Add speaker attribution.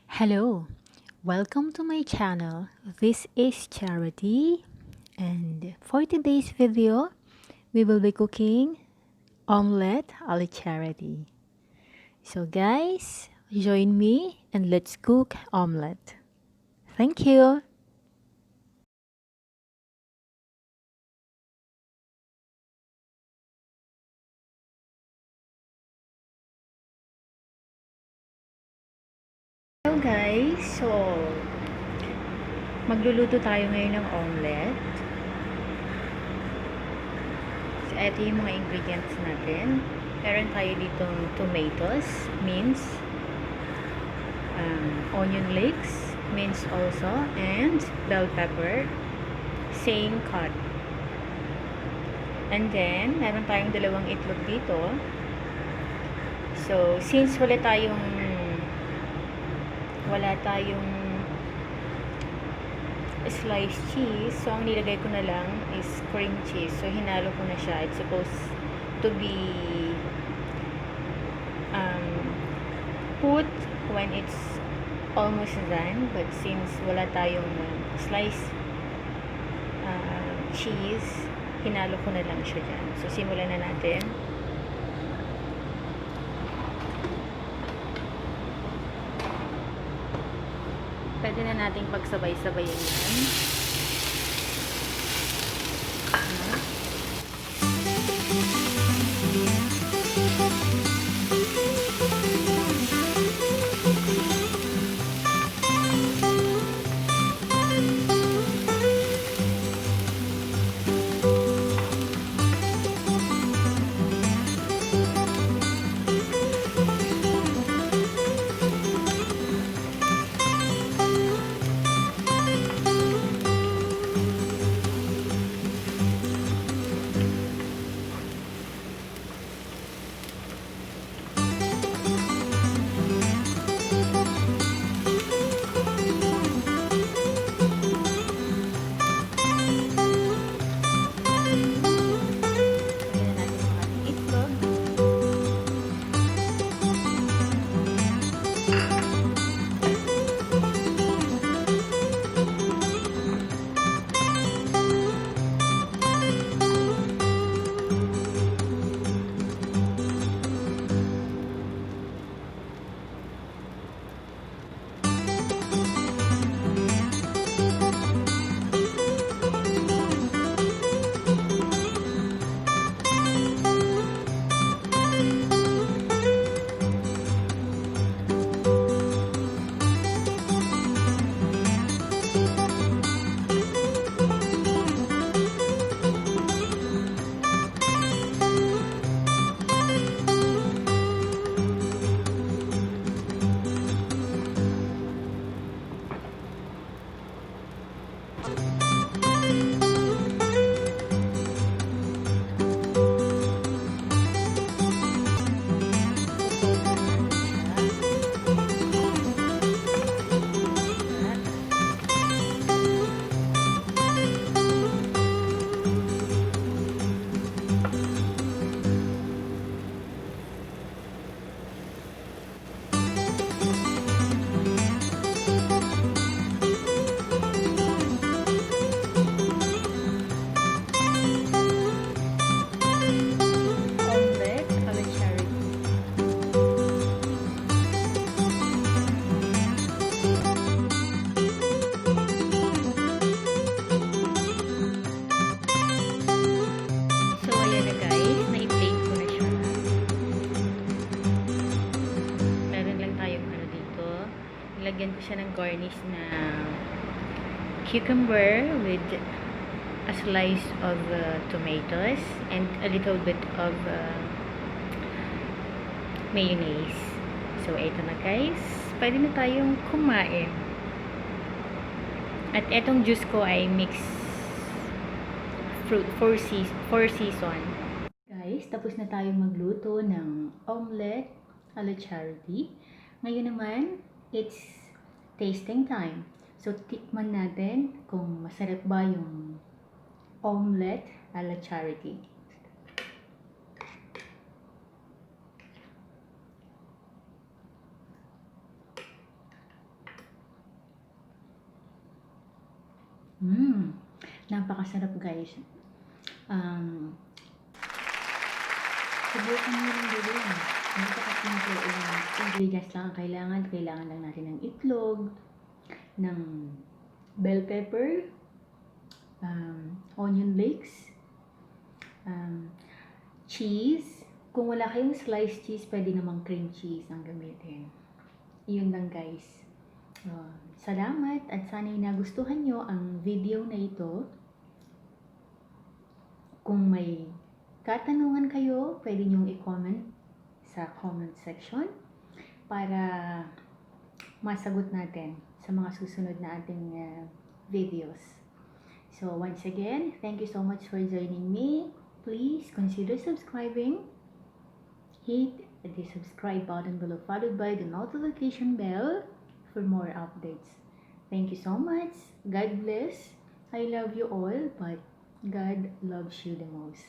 Speaker 1: Hello, welcome to my channel. This is Charity, and for today's video, we will be cooking omelette a la Charity. So, guys, join me and let's cook omelette. Thank you. Hello, guys. So, magluluto tayo ngayon ng omelette. So, ito yung mga ingredients natin. Meron tayo ditong tomatoes, mince, onion leeks, minced also, and bell pepper, same cut. And then, meron tayong dalawang itlog dito. So, since wala tayong sliced cheese, so ang nilagay ko na lang is cream cheese. So, hinalo ko na siya. It's supposed to be put when it's almost done, but since wala tayong sliced cheese, hinalo ko na lang siya dyan. So, simulan na natin. Pwede na nating pagsabay-sabayin yan. Lagyan ko siya ng garnish na cucumber with a slice of tomatoes and a little bit of mayonnaise. So, ito na guys. Pwede na tayong kumain. At etong juice ko ay mixed fruit, four season. Guys, tapos na tayong magluto ng omelette a la Charity. Ngayon naman, it's tasting time. So, tikman natin kung masarap ba yung omelette a la Charity. Napakasarap guys. Subukan nyo rin gawin. Napakasimple lang. Ingredients lang ang kailangan. Kailangan lang natin ng itlog, ng bell pepper, onion flakes, cheese. Kung wala kayong sliced cheese, pwede namang cream cheese ang gamitin. Yun lang guys. Salamat at sana'y nagustuhan nyo ang video na ito. Kung may katanungan kayo, pwede nyong i-comment sa comment section para masagot natin sa mga susunod na ating videos. So once again, thank you so much for joining me. Please consider subscribing. Hit the subscribe button below followed by the notification bell for more updates. Thank you so much. God bless. I love you all, but God loves you the most.